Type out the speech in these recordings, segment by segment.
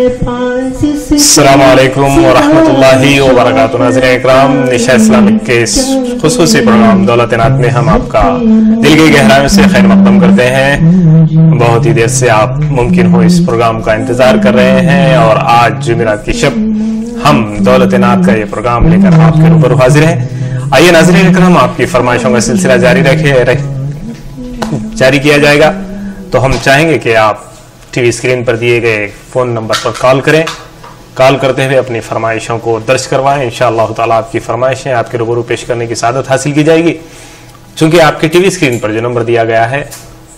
السلام علیکم ورحمۃ اللہ وبرکاتہ۔ ناظرین اکرام، نشا اسلامک کے اس خصوصی پروگرام دولت نات میں ہم آپ کا دل کی گہرائیوں سے خیر مقدم کرتے ہیں۔ بہت ہی دیر سے آپ ممکن ہو اس پروگرام کا انتظار کر رہے ہیں، اور آج جمعرات کی شب ہم دولت نات کا یہ پروگرام لے کر آپ کے روبرو حاضر ہیں۔ آئیے ناظرین اکرام، آپ کی فرمائشوں کا سلسلہ جاری کیا جائے گا، تو ہم چاہیں گے کہ آپ ٹی وی اسکرین پر دیے گئے فون نمبر پر کال کریں۔ کال کرتے ہوئے اپنی فرمائشوں کو درج کروائیں۔ انشاءاللہ تعالیٰ آپ کی فرمائشیں آپ کے روبرو پیش کرنے کی سعادت حاصل کی جائے گی۔ چونکہ آپ کے ٹی وی اسکرین پر جو نمبر دیا گیا ہے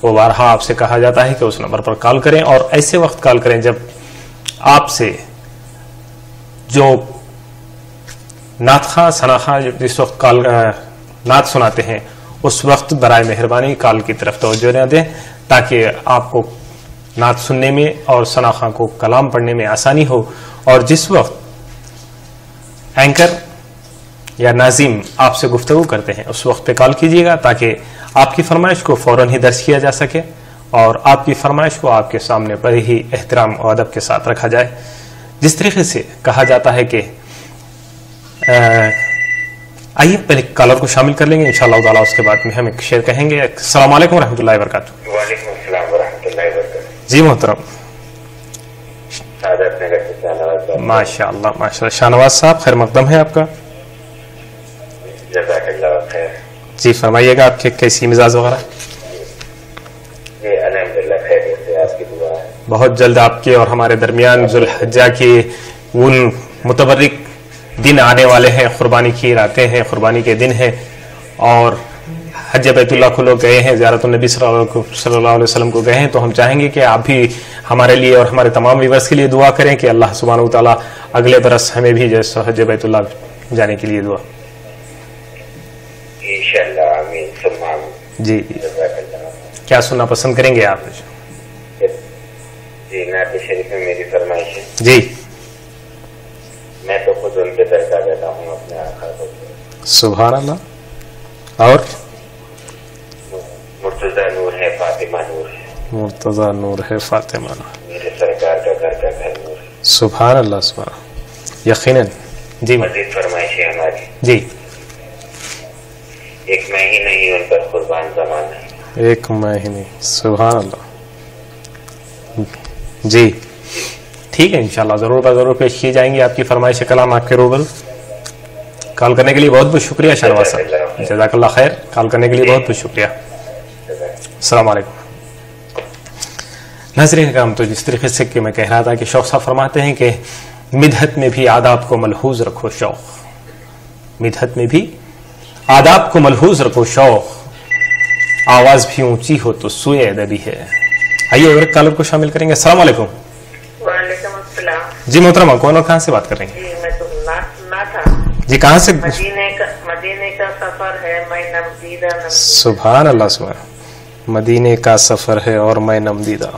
وہ بارہا آپ سے کہا جاتا ہے کہ اس نمبر پر کال کریں، اور ایسے وقت کال کریں جب آپ سے جو نعت خواں ثنا خواں جس وقت کال نعت سناتے ہیں اس وقت برائے مہربانی کال کی طرف توجہ نہ دیں، تاکہ آپ کو نعت سننے میں اور ثنا خواں کو کلام پڑھنے میں آسانی ہو۔ اور جس وقت اینکر یا ناظم آپ سے گفتگو کرتے ہیں اس وقت پہ کال کیجیے گا، تاکہ آپ کی فرمائش کو فوراً ہی درج کیا جا سکے اور آپ کی فرمائش کو آپ کے سامنے بڑے ہی احترام و ادب کے ساتھ رکھا جائے۔ جس طریقے سے کہا جاتا ہے کہ آئیے پہلے کالر کو شامل کر لیں گے انشاءاللہ تعالیٰ، اس کے بعد میں ہم ایک شعر کہیں گے۔ السلام علیکم ورحمۃ اللہ وبرکاتہ۔ وعلیکم السلام ورحمۃ اللہ وبرکاتہ۔ جی محترم، ماشاء اللہ ماشاء اللہ۔ شاہنواز صاحب، خیر مقدم ہے آپ کا۔ جزاک اللہ خیر۔ جی فرمائیے گا، آپ کے کیسی مزاج وغیرہ؟ جی الحمدللہ خیریت سے، آپ کی دعا ہے۔ بہت جلد آپ کے اور ہمارے درمیان ذوالحجہ کے ان متبرک دن آنے والے ہیں، قربانی کی راتیں ہیں، قربانی کے دن ہیں، اور حج بیت اللہ کو لوگ گئے ہیں، زیارت النبی صلی اللہ علیہ وسلم کو گئے ہیں، تو ہم چاہیں گے کہ آپ بھی ہمارے لیے اور ہمارے تمام ویورز کے لیے دعا کریں کہ اللہ سبحانہ وتعالیٰ اگلے برس ہمیں بھی جیسے حج بیت اللہ جانے کے لیے دعا۔ انشاءاللہ آمین ثم آمین۔ جی جزاک اللہ۔ کیا سننا پسند کریں گے آپ؟ جی نعت شریف میں میری فرمائش ہے۔ جی۔ میں تو خود ان کے در کا دیتا ہوں اپنے آقا کو۔ سبحان اللہ۔ اور مرتضی نور ہے، فاطمہ نور ہے، مرتضی نور ہے، فاطمہ نور، میرے سرکار کا گھر کا گھر نور ہے۔ سبحان اللہ سبحان۔ یقیناً جی مزید فرمائش ہے ہماری۔ جی۔ ایک میں ہی نہیں ان پر قربان زمانہ ہے۔ ایک مہینے، سبحان اللہ۔ جی ٹھیک ہے، انشاءاللہ ضرور پیش کی جائیں گی آپ کی فرمائش کلام آپ کے روبرو۔ کال کرنے کے لیے بہت بہت شکریہ شاہنواز صاحب، جزاک اللہ خیر۔ کال کرنے کے لیے بہت بہت شکریہ۔ السلام علیکم ناظرین اکرام، تو جس طریقے سے کہ میں کہہ رہا تھا کہ شوق صاحب فرماتے ہیں کہ مدحت میں بھی آداب کو ملحوظ رکھو شوق، مدحت میں بھی آداب کو ملحوظ رکھو شوق، آواز بھی اونچی ہو تو سوئے ادبی ہے۔ آئیے اور ایک کالر کو شامل کریں گے۔ السلام علیکم۔ وعلیکم السلام۔ جی محترمہ، کون اور کہاں سے بات کر رہی ہیں؟ جی میں تو نہ تھا۔ جی کہاں سے؟ مدینے کا سفر ہے میں نمدیدہ۔ سبحان اللہ سبحان۔ مدینے کا سفر ہے اور میں نمدیدہ۔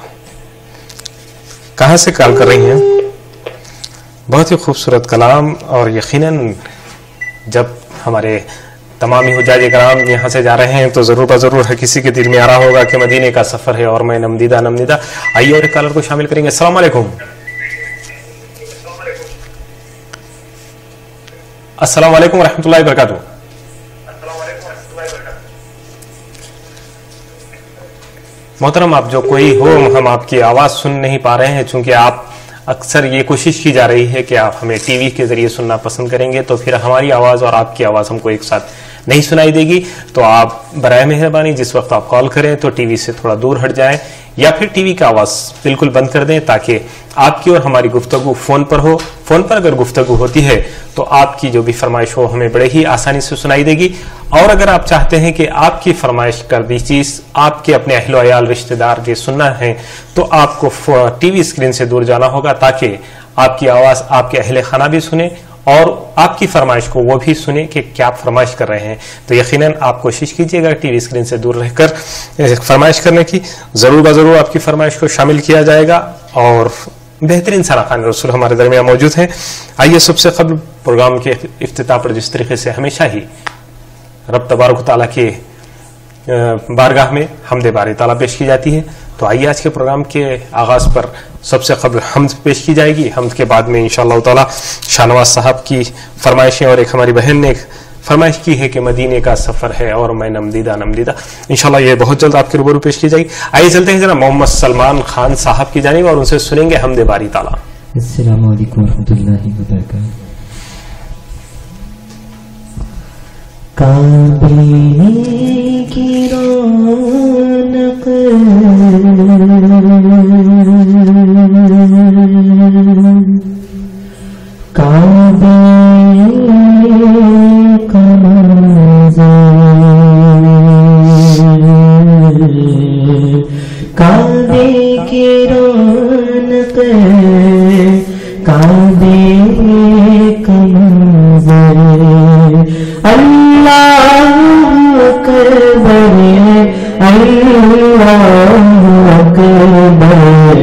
کہاں سے کال کر رہی ہیں؟ بہت ہی خوبصورت کلام، اور یقیناً جب ہمارے تمام حجاج کرام یہاں سے جا رہے ہیں تو ضرور بضرور ہر کسی کے دل میں آ رہا ہوگا کہ مدینے کا سفر ہے اور میں نمدیدہ نمدیدہ۔ آئیے اور ایک کالر کو شامل کریں گے۔ السلام علیکم۔ السلام علیکم ورحمۃ اللہ وبرکاتہ۔ محترم، آپ جو کوئی ہو، ہم آپ کی آواز سن نہیں پا رہے ہیں، چونکہ آپ اکثر یہ کوشش کی جا رہی ہے کہ آپ ہمیں ٹی وی کے ذریعے سننا پسند کریں گے، تو پھر ہماری آواز اور آپ کی آواز ہم کو ایک ساتھ نہیں سنائی دے گی۔ تو آپ برائے مہربانی جس وقت آپ کال کریں تو ٹی وی سے تھوڑا دور ہٹ جائیں، یا پھر ٹی وی کا آواز بالکل بند کر دیں، تاکہ آپ کی اور ہماری گفتگو فون پر ہو۔ فون پر اگر گفتگو ہوتی ہے تو آپ کی جو بھی فرمائش ہو ہمیں بڑے ہی آسانی سے سنائی دے گی، اور اگر آپ چاہتے ہیں کہ آپ کی فرمائش کردی چیز آپ کے اپنے اہل و عیال رشتہ دار کے سننا ہے تو آپ کو ٹی وی اسکرین سے دور جانا ہوگا، تاکہ آپ کی آواز آپ کے اہل خانہ بھی سنیں اور آپ کی فرمائش کو وہ بھی سنیں کہ کیا آپ فرمائش کر رہے ہیں۔ تو یقیناً آپ کوشش کیجئے گا ٹی وی اسکرین سے دور رہ کر فرمائش کرنے کی، ضرور بضرور آپ کی فرمائش کو شامل کیا جائے گا، اور بہترین سراخان رسول ہمارے درمیان موجود ہیں۔ آئیے سب سے قبل پروگرام کے افتتاح پر جس طریقے سے ہمیشہ ہی رب تبارک و تعالیٰ کے بارگاہ میں حمد باری تعالیٰ پیش کی جاتی ہے، تو آئیے آج کے پروگرام کے آغاز پر سب سے قبل حمد پیش کی جائے گی. حمد کے بعد میں انشاءاللہ تعالی شاہ نواز صاحب کی فرمائشیں، اور ایک ہماری بہن نے فرمائش کی ہے کہ مدینے کا سفر ہے اور میں نمدیدہ نمدیدہ. انشاءاللہ یہ بہت جلد آپ کے روبرو پیش کی جائے گی. آئیے چلتے ہیں ذرا محمد سلمان خان صاحب کی جانب اور ان سے سنیں گے حمد باری تعالی. السلام علیکم ورحمۃ اللہ وبرکاتہ. کعبے کی رونق کعبے کا منظر کعبے کی رونق کعبے کا منظر اللہ اکبر اللہ اکبر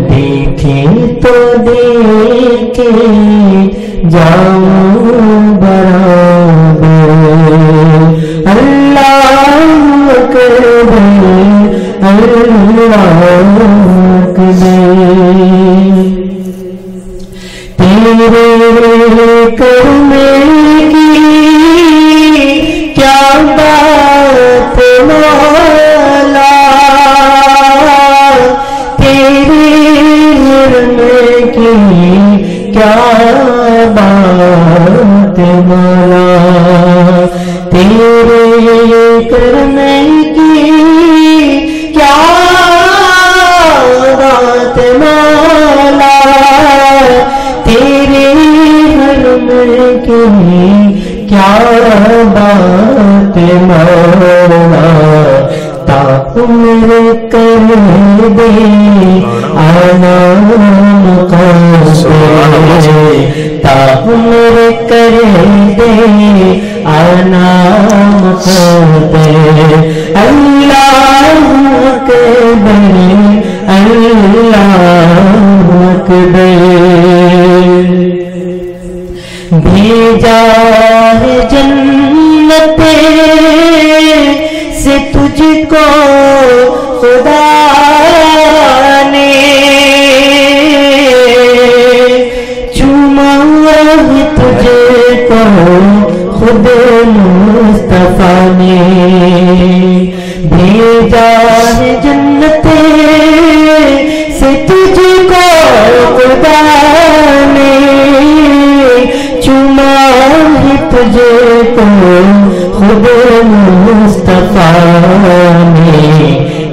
دیکھے تو دیکھے جاؤ برابر اللہ اکبر اللہ اکبر تیرے کرنے کیا بات مولا تیرے کرنے کی کیا بات مولا تیرے کرنے کی کیا بات مولا تیرے کرنے کی کیا بات مولا تعمر کر دے آنا مقدر تعمر کر دے آنا مقدر اللہ اکبر اللہ اکبر بھیجا ہے جنت سے تجھ کو خدا نے چوما ہے تجھے کو خود مصطفیٰ نے بھیجا ہے جنت سے تجھ کو خدا نے چما ہے تجھے کو خود مصطفیٰ نے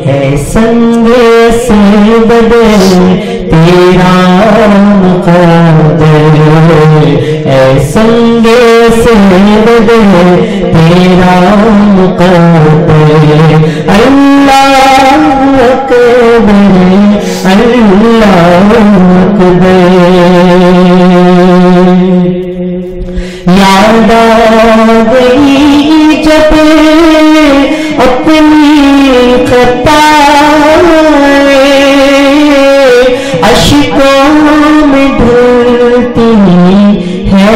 ہے سنگ سے بدل تیرا مقدر ہے سنگ سے بدل تیرا مقدر اللہ اکبر اللہ اکبر یاد آ گئی جب اپنی خطائیں اشکوں میں دھلتی ہے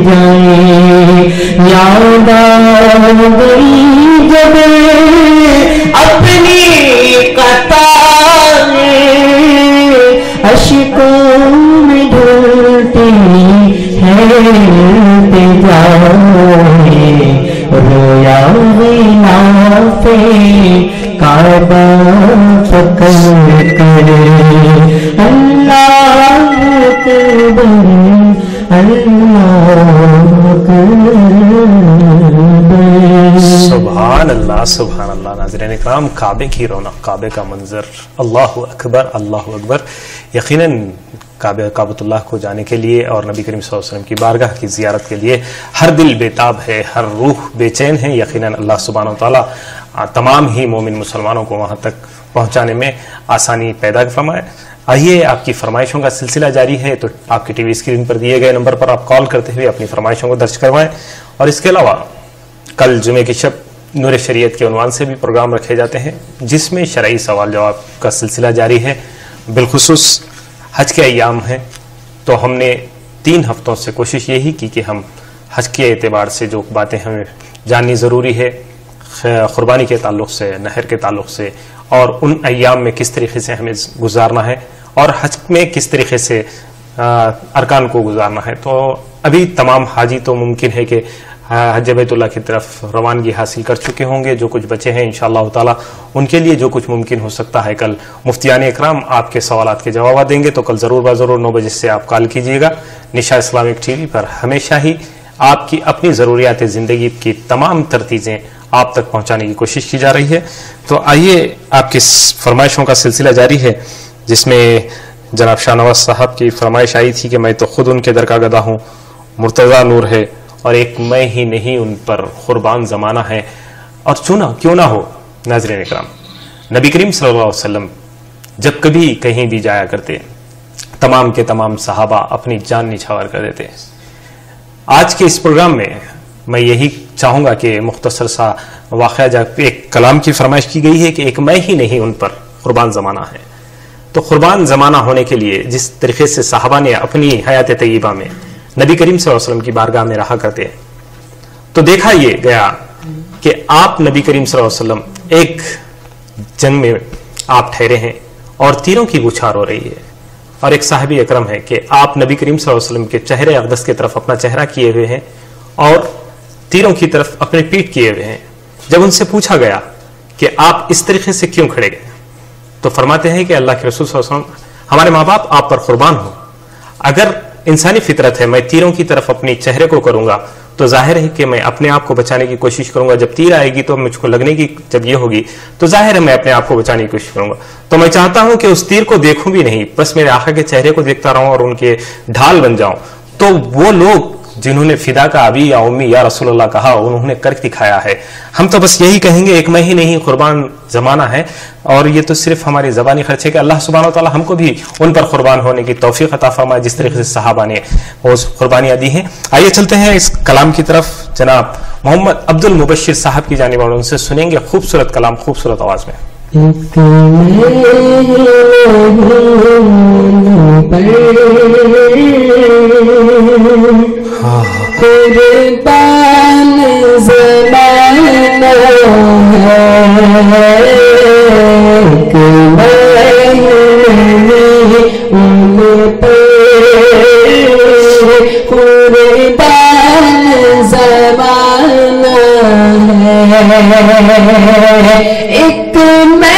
جائیں یاد آ گئی جب اپنی خطائیں اشکوں میں دھلتی رویا غلاف کعبہ پکڑ کر اللہ اکبر اللہ اکبر سبحان اللہ سبحان اللہ. ناظرین اکرام، کعبے کی رونق، کعبے کا منظر، اللہ اکبر اللہ اکبر. یقیناً کعبۃ اللہ کو جانے کے لیے اور نبی کریم صلی اللہ علیہ وسلم کی بارگاہ کی زیارت کے لیے ہر دل بیتاب ہے، ہر روح بے چین ہے. یقیناً اللہ سبحانہ و تعالیٰ تمام ہی مومن مسلمانوں کو وہاں تک پہنچانے میں آسانی پیدا فرمائے. آئیے، آپ کی فرمائشوں کا سلسلہ جاری ہے، تو آپ کی ٹی وی اسکرین پر دیے گئے نمبر پر آپ کال کرتے ہوئے اپنی فرمائشوں کو درج کروائیں. اور اس کے علاوہ کل جمعے کی شب نور شریعت کے عنوان سے بھی پروگرام رکھے جاتے ہیں، جس میں شرعی سوال جواب کا سلسلہ جاری ہے. بالخصوص حج کے ایام ہیں، تو ہم نے 3 ہفتوں سے کوشش یہی کی کہ ہم حج کے اعتبار سے جو باتیں ہمیں جاننی ضروری ہے، قربانی کے تعلق سے، نہر کے تعلق سے اور ان ایام میں کس طریقے سے ہمیں گزارنا ہے اور حج میں کس طریقے سے ارکان کو گزارنا ہے. تو ابھی تمام حاجی تو ممکن ہے کہ حج بیت اللہ کی طرف روانگی حاصل کر چکے ہوں گے. جو کچھ بچے ہیں انشاءاللہ تعالی ان کے لیے جو کچھ ممکن ہو سکتا ہے کل مفتیان اکرام آپ کے سوالات کے جوابات دیں گے. تو کل ضرور ضرور 9 بجے سے آپ کال کیجیے گا. نشا اسلامک ٹی وی پر ہمیشہ ہی آپ کی اپنی ضروریات زندگی کی تمام ترتیبیں آپ تک پہنچانے کی کوشش کی جا رہی ہے. تو آئیے آپ کی فرمائشوں کا سلسلہ جاری ہے جس میں جناب شاہ نواز صاحب کی فرمائش آئی تھی کہ میں تو خود ان کے در کا گدا ہوں, مرتضیٰ نور ہے اور ایک میں ہی نہیں ان پر قربان زمانہ ہے. اور چنا کیوں نہ ہو ناظرین اکرام, نبی کریم صلی اللہ علیہ وسلم جب کبھی کہیں بھی جایا کرتے تمام کے تمام صحابہ اپنی جان نچھاور کر دیتے. آج کے اس پروگرام میں میں یہی چاہوں گا کہ مختصر سا واقعہ جب ایک کلام کی فرمائش کی گئی ہے کہ ایک میں ہی نہیں ان پر قربان زمانہ ہے. تو قربان زمانہ ہونے کے لیے جس طریقے سے صحابہ نے اپنی حیات طیبہ میں نبی کریم صلی اللہ علیہ وسلم کی بارگاہ میں رہا کرتے ہیں, تو دیکھا یہ گیا کہ آپ نبی کریم صلی اللہ علیہ وسلم ایک جنگ میں آپ ٹھہرے ہیں اور تیروں کی بوچھار ہو رہی ہے, اور ایک صحابی اکرم ہے کہ آپ نبی کریم صلی اللہ علیہ وسلم کے چہرے اقدس کی طرف اپنا چہرہ کیے ہوئے ہیں اور تیروں کی طرف اپنے پیٹ کیے ہوئے ہیں. جب ان سے پوچھا گیا کہ آپ اس طریقے سے کیوں کھڑے گئے تو فرماتے ہیں کہ اللہ کے رسول صلی اللہ علیہ وسلم ہمارے ماں باپ آپ پر قربان ہو. اگر انسانی فطرت ہے میں تیروں کی طرف اپنی چہرے کو کروں گا تو ظاہر ہے کہ میں اپنے آپ کو بچانے کی کوشش کروں گا. جب تیر آئے گی تو مجھ کو لگنے کی جب یہ ہوگی تو ظاہر ہے میں اپنے آپ کو بچانے کی کوشش کروں گا. تو میں چاہتا ہوں کہ اس تیر کو دیکھوں بھی نہیں, بس میرے آقا کے چہرے کو دیکھتا رہوں اور ان کے ڈھال بن جاؤں. تو وہ لوگ جنہوں نے فدا کا ابی یا امی یا رسول اللہ کہا انہوں نے کر دکھایا ہے. ہم تو بس یہی کہیں گے ایک میں ہی نہیں قربان زمانہ ہے, اور یہ تو صرف ہماری زبانی خرچ ہے کہ اللہ سبحانہ و تعالی ہم کو بھی ان پر قربان ہونے کی توفیق عطا فرمائے جس طریقے سے صحابہ نے وہ قربانیاں دی ہیں. آئیے چلتے ہیں اس کلام کی طرف. جناب محمد عبد المبشر صاحب کی جانب ان سے سنیں گے خوبصورت کلام خوبصورت آواز میں. قربان زمانہ ہے قربان زمانہ ہے ایک میں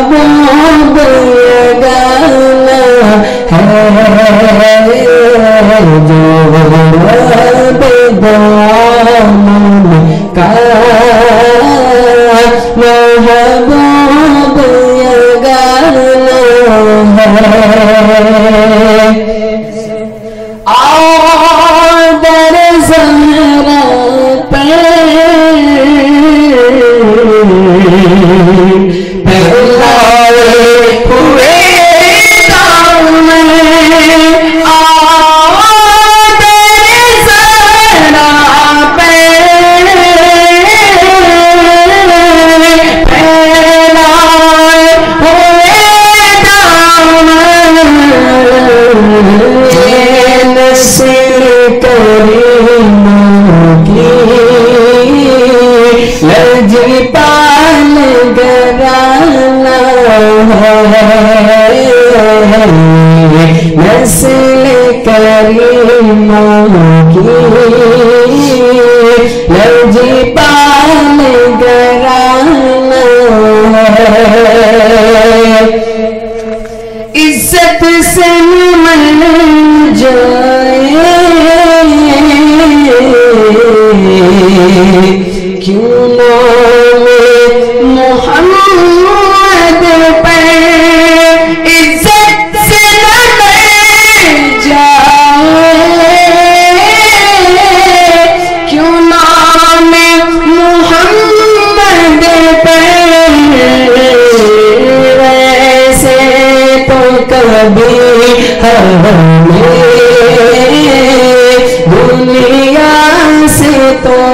محبوب گانا ہے جو رب دامن کا محبوب گانا ہے. در زہرا نسل کریمہ کی لجپال گرانا عزت سے من جائے کیوں نام محمد پہ عزت سے من جائے کیوں نام محمد پہ ویسے تو کبھی ہمیں دنیا سے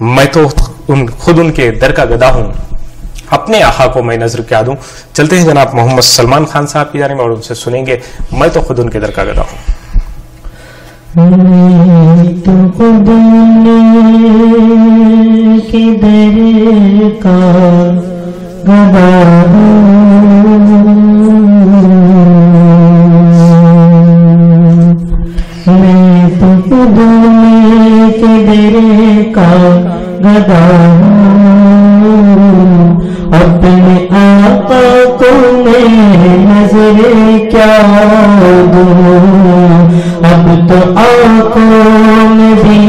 میں تو خود ان کے در کا گدا ہوں، اپنے آقا کو میں نظر کیا دوں. چلتے ہیں جناب محمد سلمان خان صاحب کی جانب اور ان سے سنیں گے میں تو خود ان کے در کا گدا ہوں. میں تو خود کے در کا گدا ہوں، میں تو خود کے در کا گدا ہوں، اپنے آقا کو میں نظر کیا دوں، اب تو آنکھوں میں بھی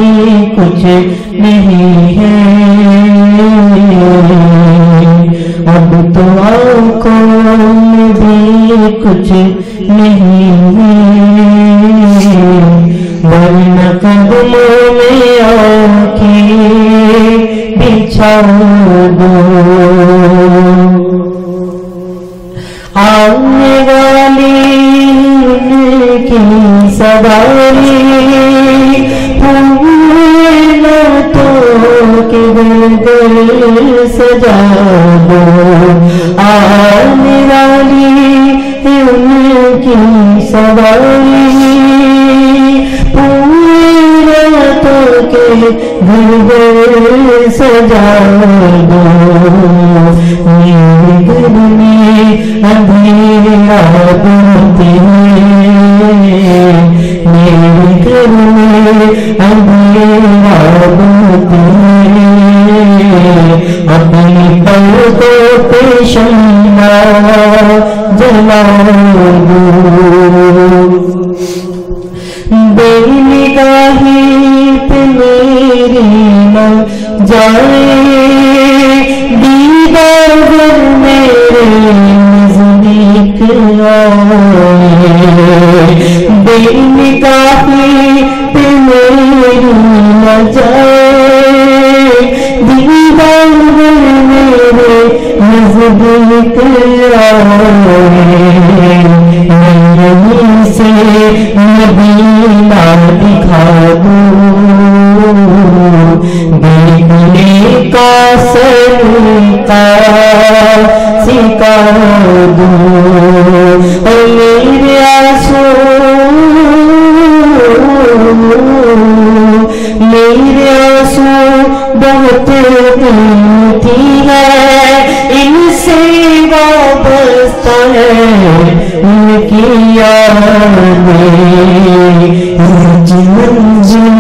کچھ نہیں ہے، اب تو آنکھوں میں بھی کچھ نہیں ہے، ورنہ قدموں میں آنکھیں بچھا دو. آنے والی ان کی سواری تو کے دل سجا دو، آنے والی ان کی سواری تو کے دل سجا دو. میرے گھر میں اندھیرا بنتے ہیں، میرے گھر میں اندھیرا بنتے ہیں، اپنی پردوں پہ شمع جلا دو. بے نگاہی پہ میری نہ جائے، دیدار میرے نزدیک آئے، بے نگاہی پہ میری نہ جائے، دیدار میرے نزدیک آئے، یہیں سے مدینہ دکھا دوں، دیکھنے کا سلیقہ سکھا دوں، اور میرے آنسو بہت قیمتی ہے، ان سے وابستہ ہے ان کی یادیں، منزل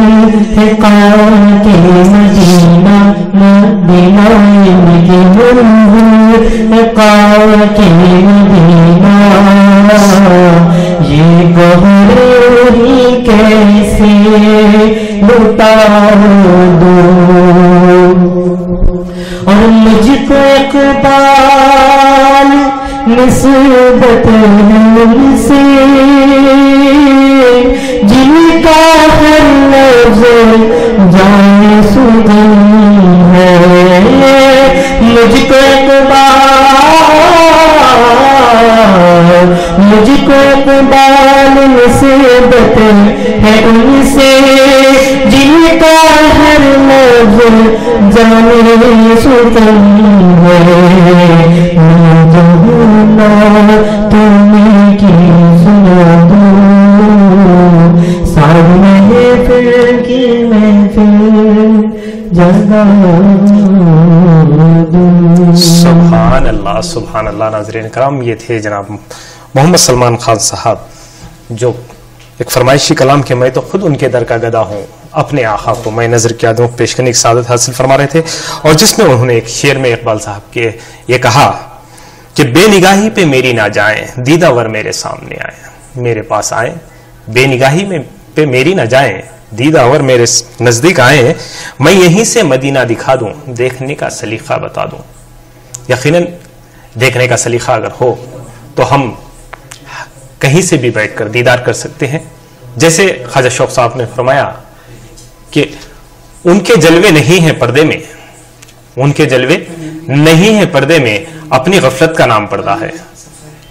ہے قائم کے مدینہ، مدینہ کی منزل ہے قائم کے مدینہ، یہ گوہر ہی کیسے لٹا دوں. اور مجھ کو اقبال نسبت ان سے جن کا ہر لفظ جان سگن ہے، مجھ کو اقبال نسبت ہے ان سے جن کا ہر لفظ جان سگن ہے. تمہیں کی سنا دوں، ساری محفل کی محفل جگا دوں. سبحان اللہ سبحان اللہ. ناظرین کرام، یہ تھے جناب محمد سلمان خان صاحب جو ایک فرمائشی کلام کے میں تو خود ان کے در کا گدا ہوں، اپنے آقا کو میں نظر کیا دوں پیش کرنے کی سعادت حاصل فرما رہے تھے، اور جس میں انہوں نے ایک شعر میں اقبال صاحب کے یہ کہا کہ بے نگاہی پہ میری نہ جائیں، دیدہ ور میرے سامنے آئیں، میرے پاس آئیں، بے نگاہی پہ میری نہ جائیں، دیدہ ور میرے نزدیک آئیں، میں یہیں سے مدینہ دکھا دوں، دیکھنے کا سلیقہ بتا دوں. یقیناً دیکھنے کا سلیقہ اگر ہو تو ہم کہیں سے بھی بیٹھ کر دیدار کر سکتے ہیں. جیسے خواجہ شوق صاحب نے فرمایا کہ ان کے جلوے نہیں ہیں پردے میں، ان کے جلوے نہیں ہیں پردے میں، اپنی غفلت کا نام پردہ ہے.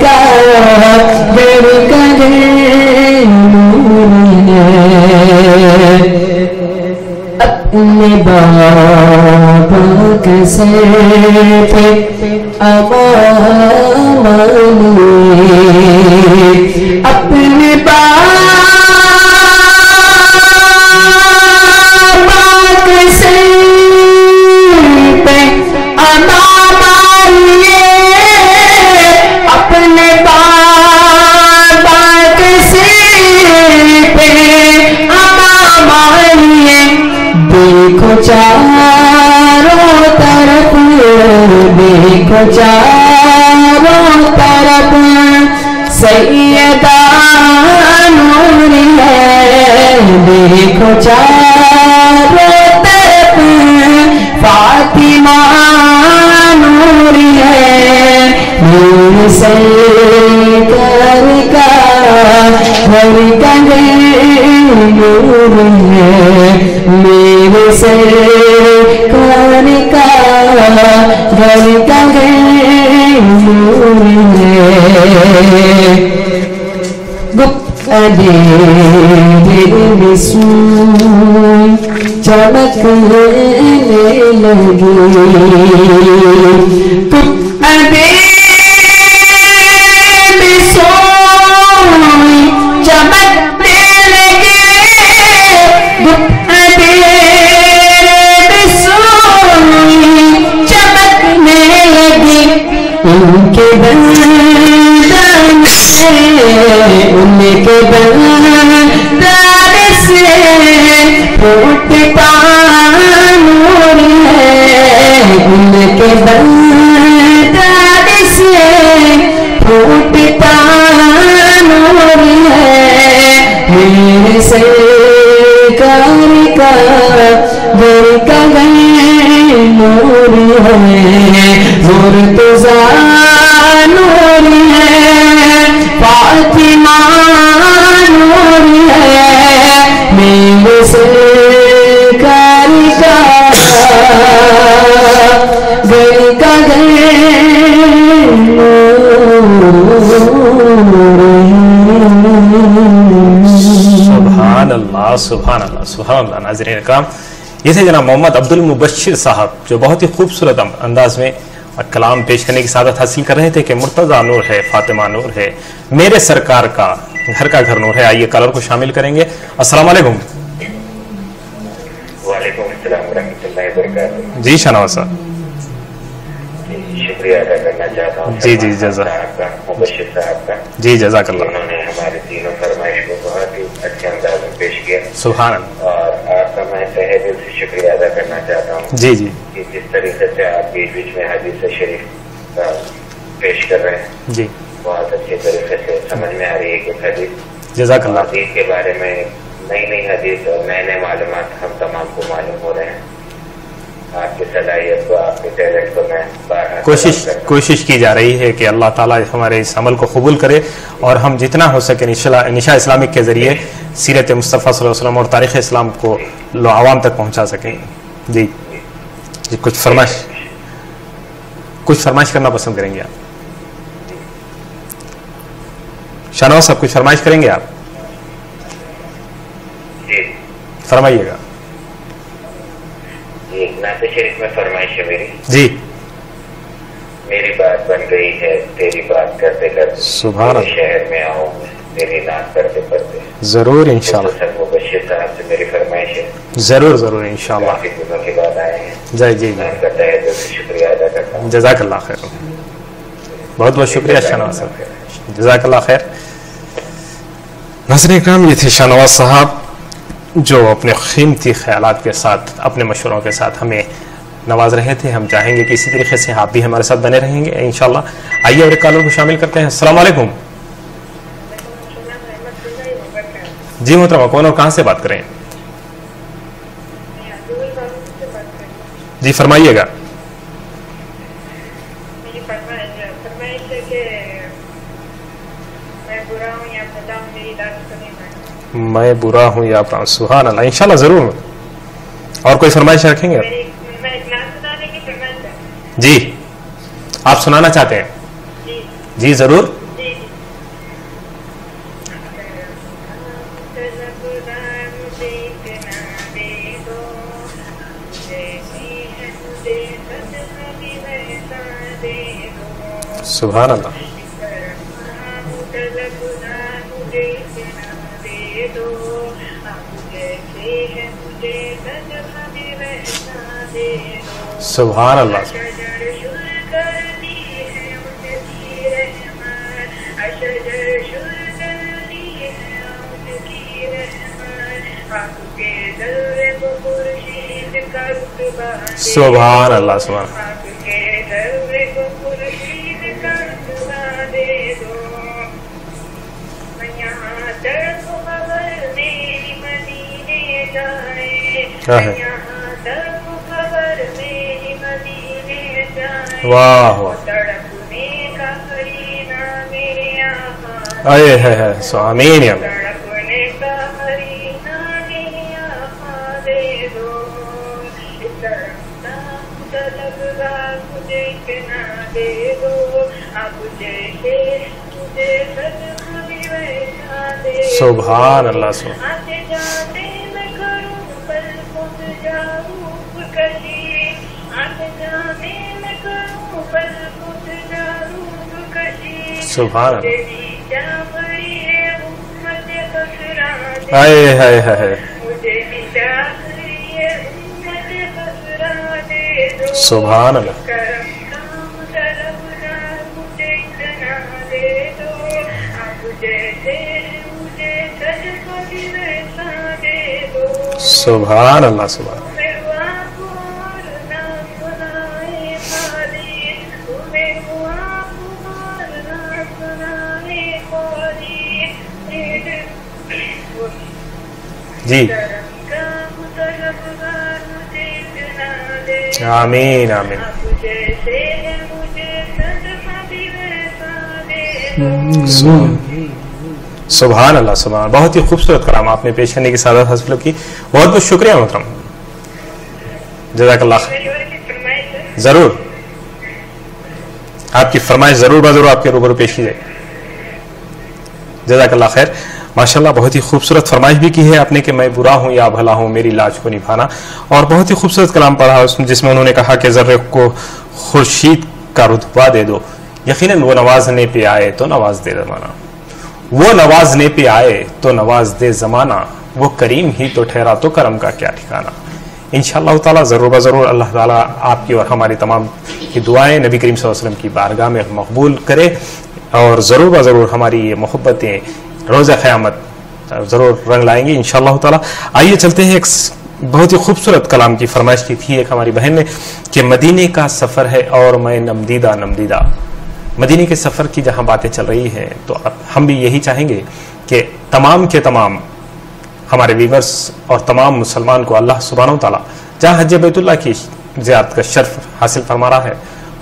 کا گھر کا اپنے بابا کے سر پہ امان اپنے بابا کے سر پہ امان اپنے بابا کے سر پہ امان دیکھو چاروں طرف دیکھو چاروں طرف سیدہ نور ہے دیکھو چاروں طرف فاطمہ نور ہے میرے سرکار کا گھر کا نور ہے میرے سرکار کا گھر کا نور ہے اندھیرے میں سوئی چمکنے لگی اندھیرے میں سوئی چمکنے لگی اندھیرے میں سوئی چمکنے لگی ان کے ان کے بندر سے پھوٹتا نور ہے ان کے بندر سے پھوٹتا نور ہے میرے سرکار کا گھر کا نور ہے مرتضیٰ نور ہے فاطمہ نور ہے میرے سرکار کا گھر کا سبحان اللہ سبحان اللہ سبحان اللہ. ناظرین اکرام، یہ تھے جناب محمد عبد المبشر صاحب جو بہت ہی خوبصورت انداز میں کلام پیش کرنے کی سعادت حاصل کر رہے تھے کہ مرتضیٰ نور ہے فاطمہ نور ہے میرے سرکار کا گھر نور ہے. آئیے کالر کو شامل کریں گے. السلام علیکم. وعلیکم السلام ورحمۃ اللہ وبرکاتہ. جی شاہنواز صاحب. شکریہ ادا کرنا چاہتا ہوں جی جی جزاک مبشر صاحب کا. جی جزاک اللہ. انہوں نے ہمارے تینوں فرمائش کو بہت ہی اچھے انداز میں پیش کیا. سبحان اللہ. اور آپ کا میں تہہ دل سے شکریہ ادا کرنا چاہتا ہوں جی جی کہ جس طریقے سے آپ بیچ بیچ میں حدیث شریف پیش کر رہے ہیں جی بہت اچھے طریقے سے سمجھ میں آ رہی ہے کہ حدیث جزاک اللہ. حدیث کے بارے میں نئی نئی حدیث اور نئے نئے معلومات ہم تمام کو معلوم ہو رہے ہیں. آپ کی صلاحیت کو آپ کے ٹیلنٹ کو میں کوشش کی جا رہی ہے کہ اللہ تعالیٰ ہمارے اس عمل کو قبول کرے اور ہم جتنا ہو سکے نشا اسلامک کے ذریعے سیرت مصطفیٰ صلی اللہ علیہ وسلم اور تاریخ اسلام کو عوام تک پہنچا سکیں. جی جی کچھ فرمائش کرنا پسند کریں گے آپ؟ شاہنواز صاحب کچھ فرمائش کریں گے آپ؟ جی فرمائیے گا. جی نعت شریف میں فرمائش ہے میری. جی میری بات بن گئی ہے تیری بات کرتے کرتے سبحان اللہ. شہر میں آؤں تیری نعت کرتے کرتے. ضرور انشاءاللہ. مبشر صاحب سے میری فرمائش ہے. ضرور ضرور انشاءاللہ. کافی دنوں کے بعد آئے ہیں. جی جی میں ان کا تہہ دل سے شکریہ ادا کرتا ہوں. جزاک اللہ خیر. بہت بہت شکریہ شاہنواز صاحب. جزاک اللہ خیر. ناظرین اکرام، یہ تھے شاہنواز صاحب جو اپنے قیمتی خیالات کے ساتھ اپنے مشوروں کے ساتھ ہمیں نواز رہے تھے. ہم چاہیں گے کہ اسی طریقے سے آپ بھی ہمارے ساتھ بنے رہیں گے انشاءاللہ. آئیے اور ایک کالر کو شامل کرتے ہیں. السلام علیکم. جی محترمہ، کون اور کہاں سے بات کریں؟ جی فرمائیے گا. میں برا ہوں یا اپنا. سبحان اللہ. انشاءاللہ ضرور. اور کوئی فرمائش رکھیں گے آپ؟ جی آپ سنانا چاہتے ہیں؟ جی ضرور. سبحان اللہ. سبحان اللہ. سبحان اللہ. سبحان کیا ہے؟ واہ واہ. آئے ہے آمین یا اللہ. سبحان اللہ. سبحان سبحان اللہ. آئے ہے سبحان اللہ. سبحان اللہ. سبحان جی. آمین آمین. سبحان اللہ. سبحان. بہت ہی خوبصورت کلام آپ نے پیش کرنے کی سعادت حاصل کی. بہت بہت شکریہ محترم. جزاک اللہ خیر. ضرور آپ کی فرمائش ضرور بضرور آپ کے روبرو پیش کی جائے. جزاک اللہ خیر. ماشاءاللہ بہت ہی خوبصورت فرمائش بھی کی ہے آپ نے کہ میں برا ہوں یا بھلا ہوں میری لاج کو نبھانا. اور بہت ہی خوبصورت کلام پڑھا جس میں انہوں نے کہا کہ ذرے کو خورشید کا رتبہ دے دو، یقیناً وہ نوازنے پہ آئے تو نواز دے زمانہ. وہ نوازنے پہ آئے تو نواز دے زمانہ، وہ کریم ہی تو ٹھہرا تو کرم کا کیا ٹھکانہ. انشاءاللہ تعالیٰ ضرور بضرور اللہ تعالیٰ آپ کی اور ہماری تمام کی دعائیں نبی کریم صلی اللہ علیہ وسلم کی بارگاہ میں مقبول کرے، اور ضرور بضرور ہماری یہ محبتیں روزہ قیامت ضرور رنگ لائیں گی انشاءاللہ تعالیٰ. آئیے چلتے ہیں. ایک بہت ہی خوبصورت کلام کی فرمائش کی تھی ایک ہماری بہن نے کہ مدینے کا سفر ہے اور میں نمدیدہ نمدیدہ. مدینے کے سفر کی جہاں باتیں چل رہی ہیں تو اب ہم بھی یہی چاہیں گے کہ تمام کے تمام ہمارے ویورز اور تمام مسلمان کو اللہ سبحانہ و تعالیٰ جہاں حج بیت اللہ کی زیارت کا شرف حاصل فرما رہا ہے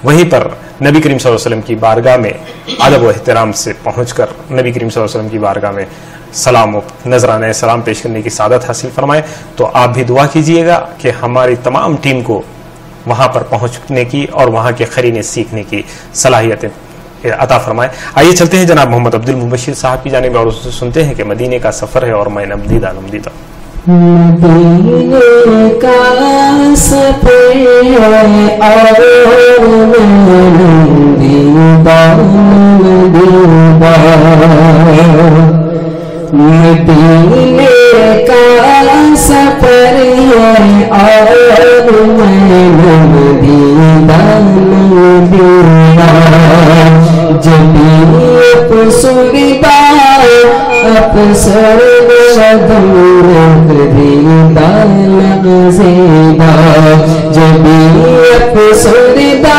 وہیں پر نبی کریم صلی اللہ علیہ وسلم کی بارگاہ میں ادب و احترام سے پہنچ کر نبی کریم صلی اللہ علیہ وسلم کی بارگاہ میں سلام و نذرانہ سلام پیش کرنے کی سعادت حاصل فرمائے. تو آپ بھی دعا کیجئے گا کہ ہماری تمام ٹیم کو وہاں پر پہنچنے کی اور وہاں کے قرینے سیکھنے کی صلاحیتیں عطا فرمائے. آئیے چلتے ہیں جناب محمد عبد المبشر صاحب کی جانب اور اس سے سنتے ہیں کہ مدینے کا سفر ہے اور میں نمدیدہ نمدیدہ. مدینے کا سفر ہے اور میں نمدیدہ نمدیدہ. مدینے کا سفر ہے اور میں نمدیدہ نمدیدہ. جبھی افسردہ افسر قدم نمدیدہ نمدیدہ. جبھی افسردہ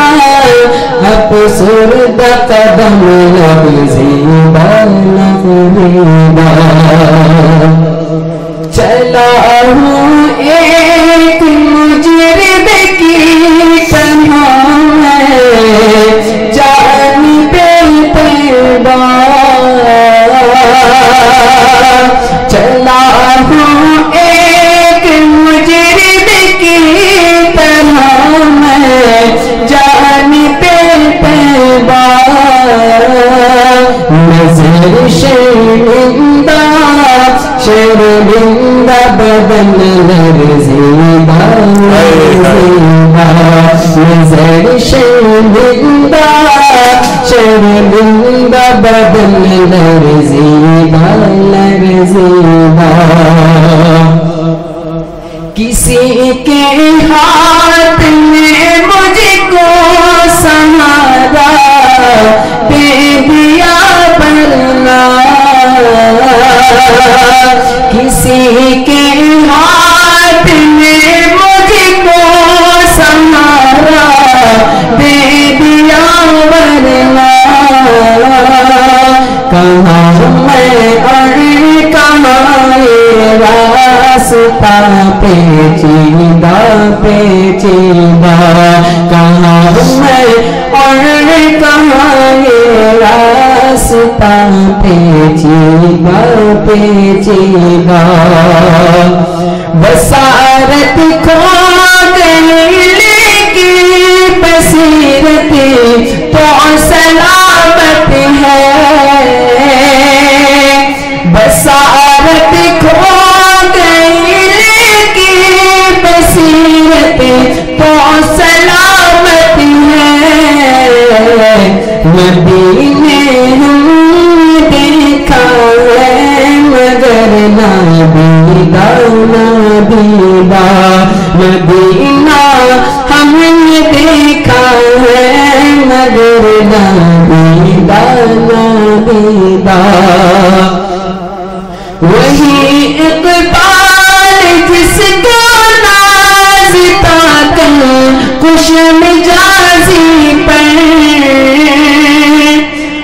افسردہ قدم نمدیدہ نمدیدہ. چلا ہوں ایک مجرم کی طرح میں جان پہ پیدا. چلا ہوں ایک مجرم کی طرح میں جان پہ پیدا. شرمندہ شرمندہ بدن لرزیدہ نظر شرمندہ شرمندہ بدن لرزیدہ لرزیدہ کسی کے ہاتھ میں مجھ کو سہارا دے دیا ورنہ کسی کے ہاتھ میں مجھ کو سہارا دے دیا ورنہ کہاں میں اور کہاں راستہ پیچیدہ پیچیدہ کہاں میں اور کہاں راستہ پیچیدہ پیچیدہ بصارت کھو گئی لیکن بصیرت تو سلامت ہے بصارت کھو گئی لیکن بصیرت تو سلامت ہے نبی نے ہم دیکھا ہے مگر نابینا نابینا مدینہ ہم نے دیکھا ہے مگر نابینا نابینا وہی اقبال جس کو نازتا کل خوش مجازی پر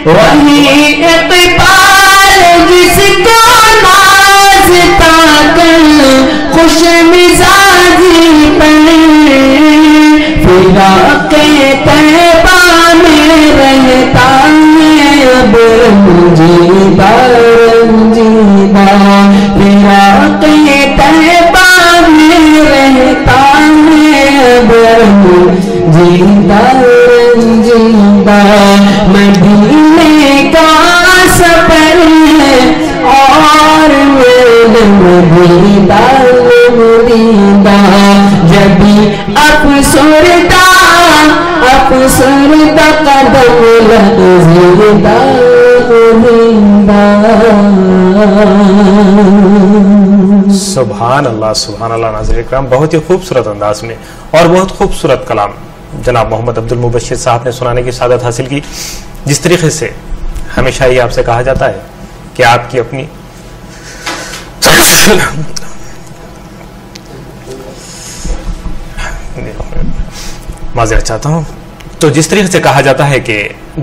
وہی اقبال جس کو نازتا کل خوش مزاجی پر فراق طیبہ میں رہتا ہے اب رنجیدہ رنجیدہ فراق طیبہ میں رہتا ہے اب رنجیدہ رنجیدہ مدینے کا سفر ہے اور مریدہ مریدہ جبھی افسردہ افسردہ قدم لرزیدہ مریدہ سبحان اللہ ناظرین اکرام، بہت ہی خوبصورت انداز میں اور بہت خوبصورت کلام جناب محمد عبد المبشر صاحب نے سنانے کی سعادت حاصل کی. جس طریقے سے ہمیشہ یہ آپ سے کہا جاتا ہے کہ آپ کی اپنی معذرت چاہتا ہوں. تو جس طریقے سے کہا جاتا ہے کہ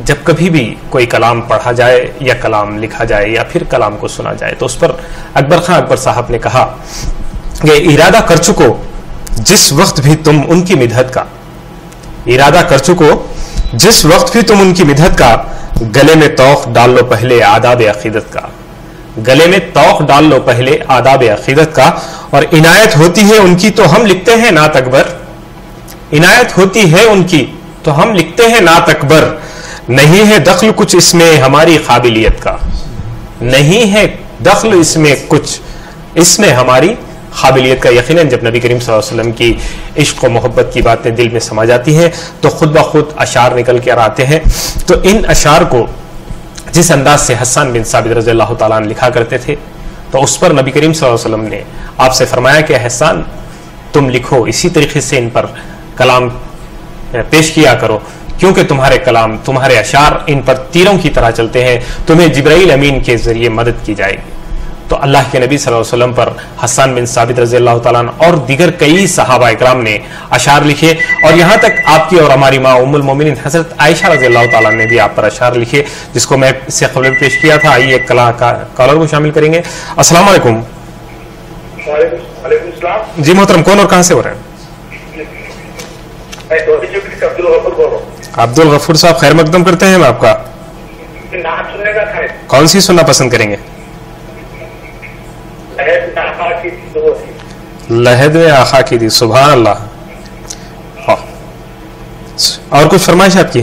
جب کبھی بھی کوئی کلام پڑھا جائے یا کلام لکھا جائے یا پھر کلام کو سنا جائے تو اس پر اکبر خان اکبر صاحب نے کہا کہ ارادہ کر چکو جس وقت بھی تم ان کی مدحت کا ارادہ کر چکو جس وقت بھی تم ان کی مدحت کا گلے میں توق ڈال لو پہلے آداب عقیدت کا گلے میں توق ڈال لو پہلے آداب عقیدت کا اور عنایت ہوتی ہے ان کی تو ہم لکھتے ہیں نعت اکبر عنایت ہوتی ہے ان کی تو ہم لکھتے ہیں نعت اکبر نہیں ہے دخل کچھ اس میں ہماری قابلیت کا نہیں ہے دخل اس میں کچھ اس میں ہماری قابلیت کا. یقیناً جب نبی کریم صلی اللہ علیہ وسلم کی عشق و محبت کی باتیں دل میں سما جاتی ہیں تو خود بخود اشعار نکل کر آتے ہیں. تو ان اشعار کو جس انداز سے حسان بن ثابت رضی اللہ تعالیٰ عنہ لکھا کرتے تھے تو اس پر نبی کریم صلی اللہ علیہ وسلم نے آپ سے فرمایا کہ حسان تم لکھو اسی طریقے سے ان پر کلام پیش کیا کرو کیونکہ تمہارے کلام تمہارے اشعار ان پر تیروں کی طرح چلتے ہیں تمہیں جبرائیل امین کے ذریعے مدد کی جائے گی. تو اللہ کے نبی صلی اللہ علیہ وسلم پر حسان بن ثابت رضی اللہ تعالیٰ عنہ اور دیگر کئی صحابہ اکرام نے اشعار لکھے اور یہاں تک آپ کی اور ہماری ماں ام المومنین حضرت عائشہ رضی اللہ تعالیٰ عنہ نے بھی آپ پر اشعار لکھے جس کو میں اس سے قبل پیش کیا تھا. آئیے ایک کالر کو شامل کریں گے. السلام علیکم. وعلیکم السلام. جی محترم کون اور کہاں سے ہو رہے ہیں؟ عبد الغفور صاحب خیر مقدم کرتے ہیں ہم آپ کا. کون سی سننا پسند کریں گے؟ لہد میں آخا کی دی. سبحان اللہ. اور کچھ فرمائش آپ کی؟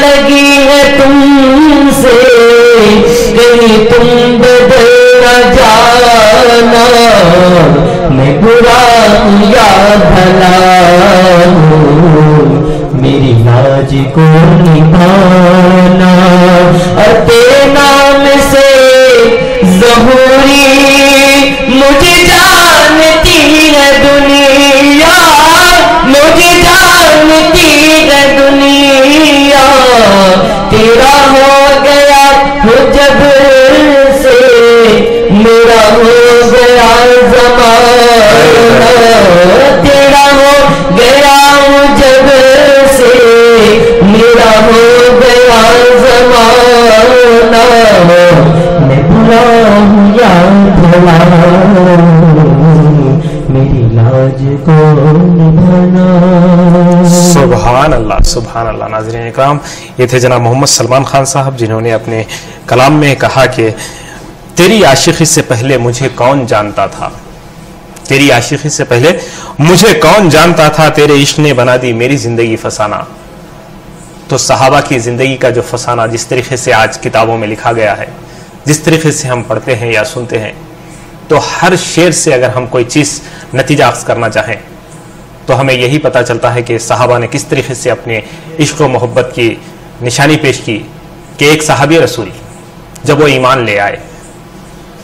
لگی ہے تم سے کہیں تم بدل نہ جانا میں برا یا بھلا ہوں میری لاج کو نبھانا اور تیرے نام سے ظہوری مجھے جانتی ہے دنیا مجھے جانتی ہے دنیا تیرا ہو گیا ہو جب سے میرا ہو گیا زمانہ تیرا ہو گیا ہو جب سے میرا ہو گیا زمانہ میں برا ہوں یا بھلا میری لاج کو نبھانا. سبحان اللہ سبحان اللہ. ناظرین اکرام، یہ تھے جناب محمد سلمان خان صاحب جنہوں نے اپنے کلام میں کہا کہ تیری عاشقی سے پہلے مجھے کون جانتا تھا، تیری عاشقی سے پہلے مجھے کون جانتا تھا، تیرے عشق نے بنا دی میری زندگی فسانہ. تو صحابہ کی زندگی کا جو فسانہ جس طریقے سے آج کتابوں میں لکھا گیا ہے، جس طریقے سے ہم پڑھتے ہیں یا سنتے ہیں، تو ہر شعر سے اگر ہم کوئی چیز نتیجہ اخذ کرنا چاہیں تو ہمیں یہی پتہ چلتا ہے کہ صحابہ نے کس طریقے سے اپنے عشق و محبت کی نشانی پیش کی کہ ایک صحابی رسول جب وہ ایمان لے آئے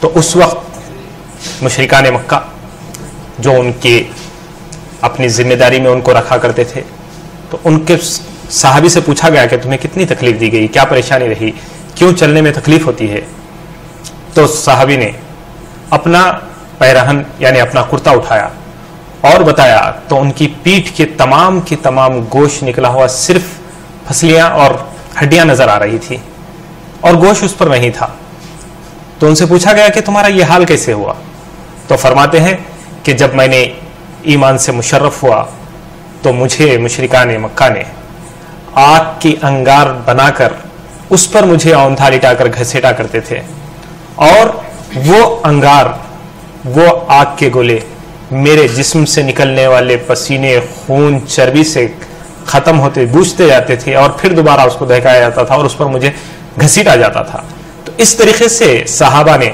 تو اس وقت مشرکان مکہ جو ان کے اپنی ذمہ داری میں ان کو رکھا کرتے تھے، تو ان کے صحابی سے پوچھا گیا کہ تمہیں کتنی تکلیف دی گئی، کیا پریشانی رہی، کیوں چلنے میں تکلیف ہوتی ہے. تو صحابی نے اپنا پیرہن یعنی اپنا کرتا اٹھایا اور بتایا تو ان کی پیٹھ کے تمام گوشت نکلا ہوا صرف پھسلیاں اور ہڈیاں نظر آ رہی تھی اور گوشت اس پر نہیں تھا. تو ان سے پوچھا گیا کہ تمہارا یہ حال کیسے ہوا؟ تو فرماتے ہیں کہ جب میں نے ایمان سے مشرف ہوا تو مجھے مشرکان مکہ نے آگ کی انگار بنا کر اس پر مجھے اونتھا لٹا کر گھسیٹا کرتے تھے اور وہ انگار وہ آگ کے گولے میرے جسم سے نکلنے والے پسینے خون چربی سے ختم ہوتے بوجھتے جاتے تھے اور پھر دوبارہ اس کو دہکایا جاتا تھا اور اس پر مجھے گھسیٹا جاتا تھا. تو اس طریقے سے صحابہ نے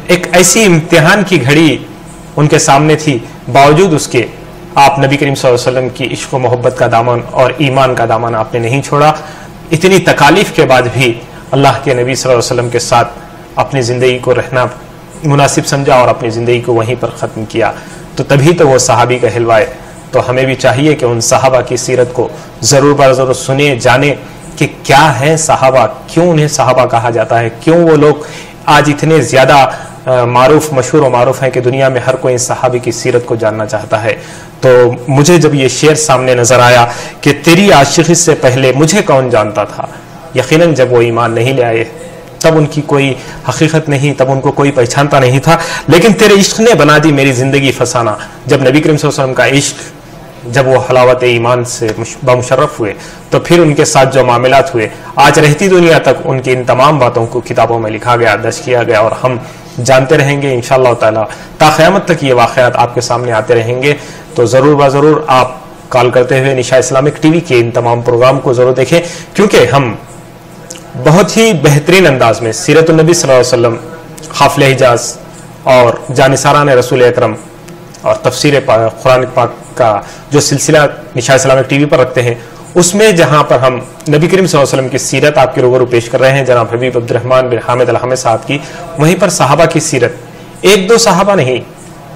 ایک ایسی امتحان کی گھڑی ان کے سامنے تھی، باوجود اس کے آپ نبی کریم صلی اللہ علیہ وسلم کی عشق و محبت کا دامن اور ایمان کا دامن آپ نے نہیں چھوڑا. اتنی تکالیف کے بعد بھی اللہ کے نبی صلی اللہ علیہ وسلم کے ساتھ اپنی زندگی کو رہنا مناسب سمجھا اور اپنی زندگی کو وہیں پر ختم کیا. تو تبھی تو وہ صحابی کہلوائے. تو ہمیں بھی چاہیے کہ ان صحابہ کی سیرت کو ضرور برضرور سنیں، جانیں کہ کیا ہے صحابہ، کیوں انہیں صحابہ کہا جاتا ہے، کیوں وہ لوگ آج اتنے زیادہ مشہور و معروف ہیں کہ دنیا میں ہر کوئی صحابی کی سیرت کو جاننا چاہتا ہے. تو مجھے جب یہ شعر سامنے نظر آیا کہ تیری عاشقی سے پہلے مجھے کون جانتا تھا، یقیناً جب وہ ایمان نہیں لے آئے تب ان کی کوئی حقیقت نہیں، تب ان کو کوئی پہچانتا نہیں تھا. لیکن تیرے عشق نے بنا دی میری زندگی فسانہ. جب نبی کریم صلی اللہ علیہ وسلم کا عشق جب وہ حلاوت ایمان سے بمشرف ہوئے تو پھر ان کے ساتھ جو معاملات ہوئے آج رہتی دنیا تک ان کی ان تمام باتوں کو کتابوں میں لکھا گیا، درج کیا گیا اور ہم جانتے رہیں گے انشاءاللہ تعالی. تا قیامت تک یہ واقعات آپ کے سامنے آتے رہیں گے. تو ضرور آپ کال کرتے ہوئے نشا اسلامک ٹی وی کے ان تمام پروگرام کو ضرور دیکھیں، کیونکہ ہم بہت ہی بہترین انداز میں سیرت النبی صلی اللہ علیہ وسلم، قافلہ حجاز اور جانثاران رسول اکرم اور تفسیر قرآن پاک کا جو سلسلہ نشا اسلامک ٹی وی پر رکھتے ہیں، اس میں جہاں پر ہم نبی کریم صلی اللہ علیہ وسلم کی سیرت آپ کے روبرو پیش کر رہے ہیں جناب حبیب عبد الرحمن بن حامد الحمد صاحب کی، وہیں پر صحابہ کی سیرت، ایک دو صحابہ نہیں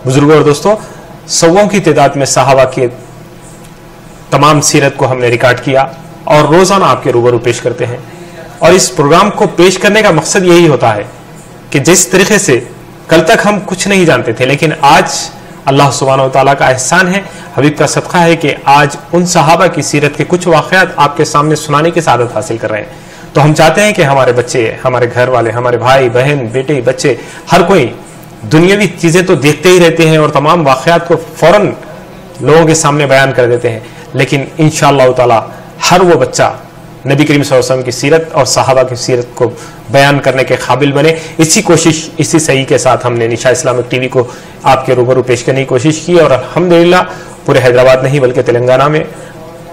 بزرگوں اور دوستوں، سووں کی تعداد میں صحابہ کی تمام سیرت کو ہم نے ریکارڈ کیا اور روزانہ آپ کے روبرو پیش کرتے ہیں. اور اس پروگرام کو پیش کرنے کا مقصد یہی ہوتا ہے کہ جس طریقے سے کل تک ہم کچھ نہیں جانتے تھے، لیکن آج اللہ سبحانہ و تعالیٰ کا احسان ہے، حبیب کا صدقہ ہے کہ آج ان صحابہ کی سیرت کے کچھ واقعات آپ کے سامنے سنانے کی سعادت حاصل کر رہے ہیں. تو ہم چاہتے ہیں کہ ہمارے بچے، ہمارے گھر والے، ہمارے بھائی بہن بیٹے بچے، ہر کوئی دنیاوی چیزیں تو دیکھتے ہی رہتے ہیں اور تمام واقعات کو فوراً لوگوں کے سامنے بیان کر دیتے ہیں، لیکن انشاءاللہ تعالی ہر وہ بچہ نبی کریم صلی اللہ علیہ وسلم کی سیرت اور صحابہ کی سیرت کو بیان کرنے کے قابل بنے. اسی کوشش، اسی صحیح کے ساتھ ہم نے نشا اسلامک ٹی وی کو آپ کے روبرو پیش کرنے کی کوشش کی اور الحمدللہ پورے حیدرآباد نہیں بلکہ تلنگانہ میں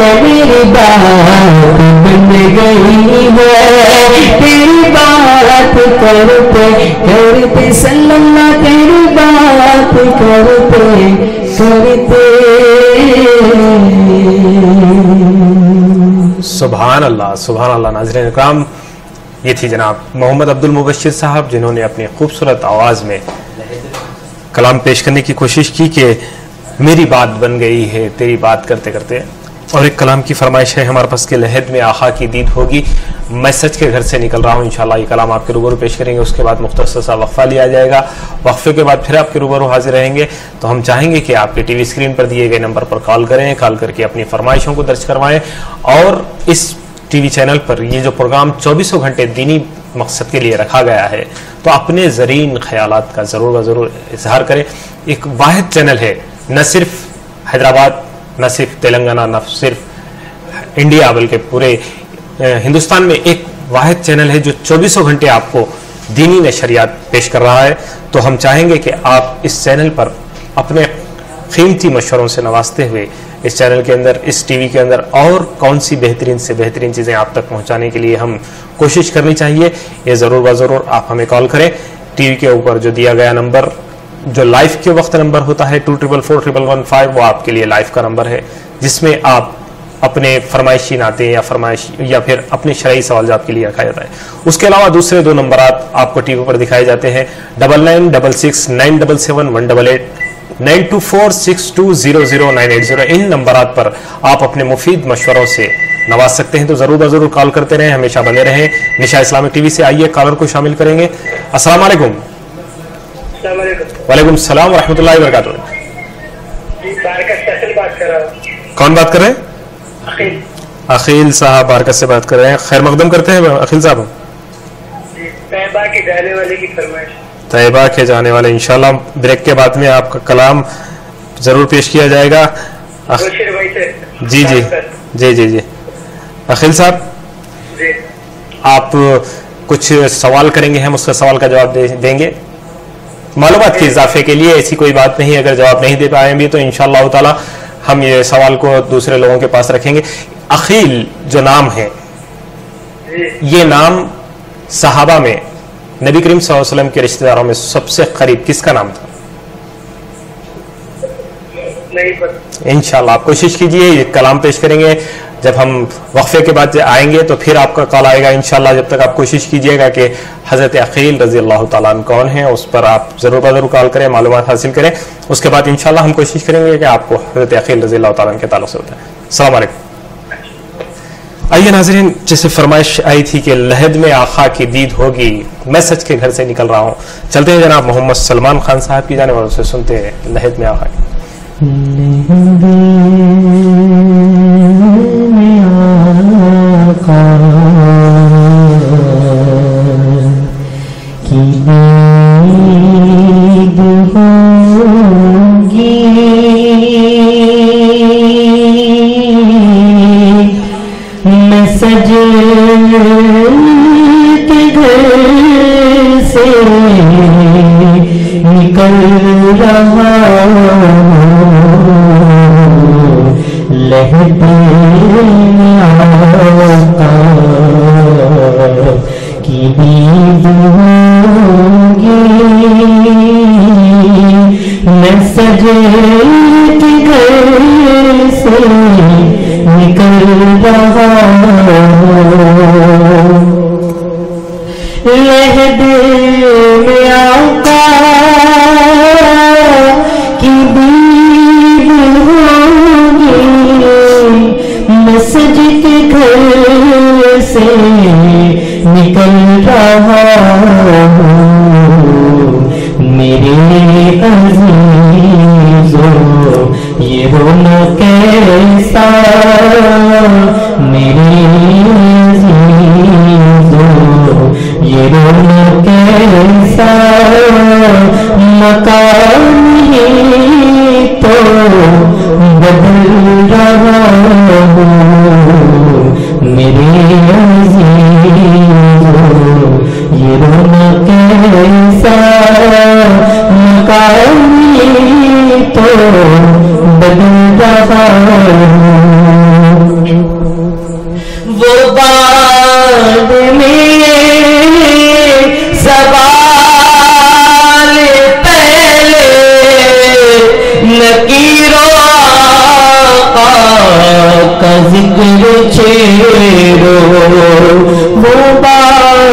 میری بات بن گئی ہے تیری بات کرتے کرتے صلی اللہ تیری بات کرتے کرتے سبحان اللہ سبحان اللہ. ناظرین اکرام، یہ تھی جناب محمد عبد المبشر صاحب جنہوں نے اپنی خوبصورت آواز میں کلام پیش کرنے کی کوشش کی کہ میری بات بن گئی ہے تیری بات کرتے کرتے. اور ایک کلام کی فرمائش ہے ہمارے پاس کہ لحد میں آقا کی دید ہوگی، میں سچ کے گھر سے نکل رہا ہوں. انشاءاللہ یہ کلام آپ کے روبرو پیش کریں گے. اس کے بعد مختصر سا وقفہ لیا جائے گا. وقفے کے بعد پھر آپ کے روبرو حاضر رہیں گے. تو ہم چاہیں گے کہ آپ کے ٹی وی اسکرین پر دیے گئے نمبر پر کال کریں، کال کر کے اپنی فرمائشوں کو درج کروائیں. اور اس ٹی وی چینل پر یہ جو پروگرام 24 گھنٹے دینی مقصد کے لیے رکھا گیا ہے تو اپنے زرین خیالات کا ضرور و ضرور اظہار کریں. ایک واحد چینل ہے، نہ صرف حیدرآباد، نہ صرف تلنگانہ، نہ صرف انڈیا بلکہ پورے ہندوستان میں ایک واحد چینل ہے جو 24 گھنٹے آپ کو دینی نشریات پیش کر رہا ہے. تو ہم چاہیں گے کہ آپ اس چینل پر اپنے قیمتی مشوروں سے نوازتے ہوئے اس چینل کے اندر، اس ٹی وی کے اندر اور کون سی بہترین سے بہترین چیزیں آپ تک پہنچانے کے لیے ہم کوشش کرنی چاہیے. یہ ضرور و ضرور آپ ہمیں کال کریں. ٹی وی کے اوپر جو دیا گیا نمبر جو لائف کے وقت نمبر ہوتا ہے 24441115 وہ آپ کے لیے لائف کا نمبر ہے، جس میں آپ اپنے فرمائشی نعتیں یا پھر اپنے شرعی سوالات کے لیے رکھا جاتا ہے. اس کے علاوہ دوسرے دو نمبرات آپ کو ٹی وی پر دکھائے جاتے ہیں 9966977188 9246200980. ان نمبرات پر آپ اپنے مفید مشوروں سے نواز سکتے ہیں. تو ضرور ضرور کال کرتے رہیں، ہمیشہ بنے رہیں. نشا اسلامک ٹی وی سے آئیے کالر کو شامل کریں گے. السلام علیکم. السلام علیکم. وعلیکم السلام ورحمۃ اللہ وبرکاتہ. کون بات کر رہے ہیں؟ عقیل صاحب بارکت سے بات کر رہے ہیں. خیر مقدم کرتے ہیں عقیل صاحب. طیبہ کے جانے والے کی فرمائش. طیبہ کے جانے والے انشاءاللہ بریک کے بعد میں آپ کا کلام ضرور پیش کیا جائے گا. جی جی جی جی جی عقیل صاحب جی آپ کچھ سوال کریں گے، ہم اس کا سوال کا جواب دیں گے. معلومات کے اضافے کے لیے ایسی کوئی بات نہیں. اگر جواب نہیں دے پائیں بھی تو انشاءاللہ تعالی ہم یہ سوال کو دوسرے لوگوں کے پاس رکھیں گے. عقیل جو نام ہے یہ نام صحابہ میں نبی کریم صلی اللہ علیہ وسلم کے رشتہ داروں میں سب سے قریب کس کا نام تھا؟ انشاءاللہ آپ کوشش کیجئے. یہ کلام پیش کریں گے. جب ہم وقفے کے بعد آئیں گے تو پھر آپ کا کال آئے گا انشاءاللہ. جب تک آپ کوشش کیجئے گا کہ حضرت عقیل رضی اللہ تعالیٰ عنہ کون ہیں، اس پر آپ ضرور ضرور کال کریں، معلومات حاصل کریں. اس کے بعد انشاءاللہ ہم کوشش کریں گے کہ آپ کو حضرت عقیل رضی اللہ تعالیٰ عنہ کے تعلق سے ہوتا ہے. السلام علیکم. آئیے ناظرین، جیسے فرمائش آئی تھی کہ لحد میں آقا کی دید ہوگی، میں سچ کے گھر سے نکل رہا ہوں. چلتے ہیں جناب محمد سلمان خان صاحب کی جانب اور اسے سنتے ہیں لحد میں آقا کی. میں سج کے گھر سے نکل رہا لہد آقا کی دید ہوگی. میں سج کے گھر سے نکل رہا لہد میں آقا کی دید ہوگی. میں سج کے گھر سے نکل رہا میرے عزیزو یہ رونا کیسا، میرے عزیزو یہ رونا کیسا، مکان ہی تو بدل رہا میرے عزیزو یہ رونا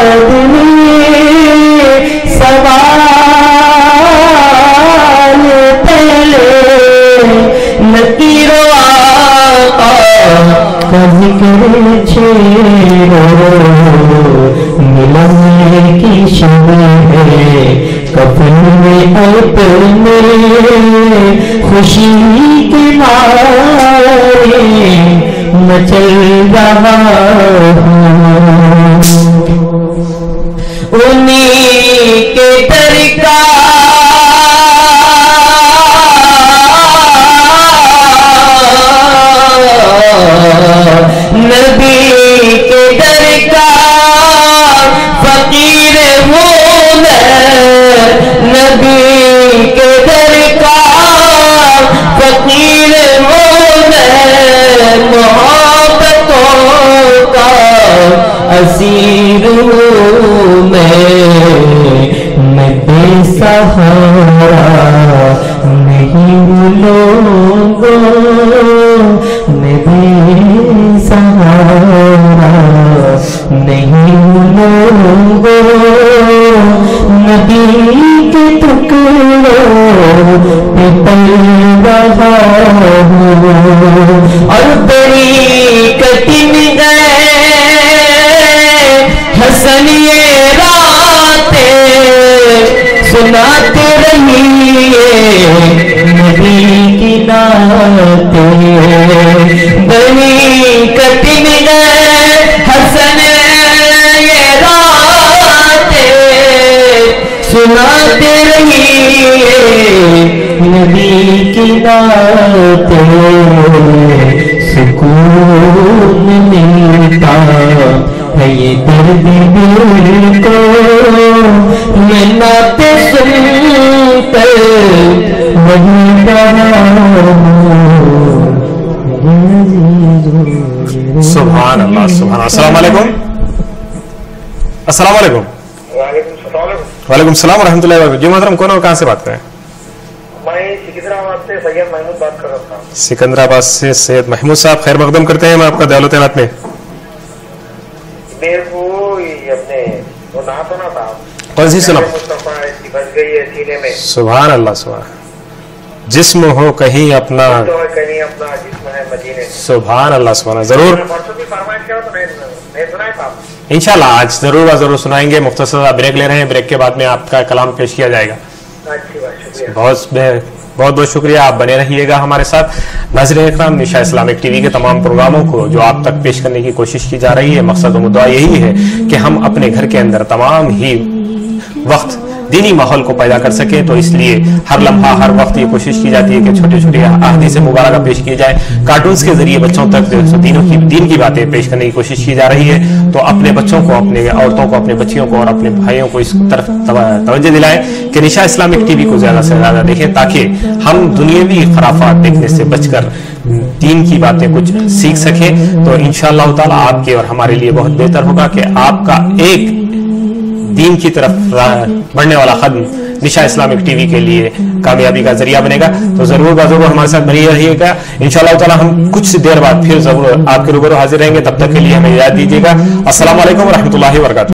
بعد سوال پہلے نکیر آقا کا ذکر چھیڑو ملنے کی شب ہے کفن میں اپنے خوشی کے مارے مچل رہا ہوں انہی کے در کا نبی کے در کا فقیر ہوں میں نبی کے در کا فقیر ہوں میں محبتوں کا اسیر ہوں میں بے سہارا نہیں لوگوں میں بے سہارا نہیں لوگوں نبی کے ٹکڑوں پہ پل رہا ہوں اور بڑی کٹن گئے حسن یہ راتیں سناتے رہیے نبی کی نعتیں بڑی کٹن گئے حسن یہ راتیں سناتے رہیے نبی کی نعتیں سکون ملتا ہے یہ درد دل کو یہ نعتیں سن کر وہی رہا سبحان اللہ سبحان اللہ. السلام علیکم. السلام علیکم. وعلیکم السلام ورحمۃ اللہ وبرکاتہ. جی محترم کون اور کہاں سے بات کریں؟ میں سکندرآباد سے سید محمود بات کر رہا تھا. سکندرآباد سے سید محمود صاحب خیر مقدم کرتے ہیں. میں آپ کا دیال و تعینات میں میرے کو اپنے وہ نہ سنا تھا. کون سی سنا؟ بچ گئی ہے سینے میں. سبحان اللہ سبحان. جسم ہو کہیں اپنا کہیں اپنا جسم ہے مدینے. سبحان اللہ سبحان. ضرور پرسوں بھی فرمائش کیا تو نہیں سنا تھا. انشاءاللہ آج ضرور ضرور سنائیں گے. مختصر بریک لے رہے ہیں. بریک کے بعد میں آپ کا کلام پیش کیا جائے گا. اچھی بات شکریہ. بہت شکریہ. آپ بنے رہیے گا ہمارے ساتھ. ناظرین اکرام نشا اسلامک ٹی وی کے تمام پروگراموں کو جو آپ تک پیش کرنے کی کوشش کی جا رہی ہے مقصد و مدعا یہی ہے کہ ہم اپنے گھر کے اندر تمام ہی وقت دینی ماحول کو پیدا کر سکیں. تو اس لیے ہر لمحہ ہر وقت یہ کوشش کی جاتی ہے کہ چھوٹے چھوٹے احادیث مبارکہ پیش کی جائے. کارٹونز کے ذریعے بچوں تک دین کی باتیں پیش کرنے کی کوشش کی جا رہی ہے. تو اپنے بچوں کو اپنے عورتوں کو اپنے بچیوں کو اور اپنے بھائیوں کو اس طرف توجہ دلائیں کہ نشا اسلامک ٹی وی کو زیادہ سے زیادہ دیکھیں تاکہ ہم دنیاوی خرافات دیکھنے سے بچ کر دین کی باتیں کچھ سیکھ سکیں. تو انشاءاللہ تعالی آپ کے اور ہمارے لیے بہت بہتر ہوگا کہ آپ کا ایک دین کی طرف بڑھنے والا قدم نشا اسلامک ٹی وی کے لیے کامیابی کا ذریعہ بنے گا. تو ضرور ہمارے ساتھ بنی رہیے گا. انشاءاللہ تعالی ہم کچھ دیر بعد پھر ضرور آپ کے روبرو حاضر رہیں گے. تب تک کے لیے ہمیں یاد دیجیے گا. السلام علیکم ورحمۃ اللہ وبرکاتہ.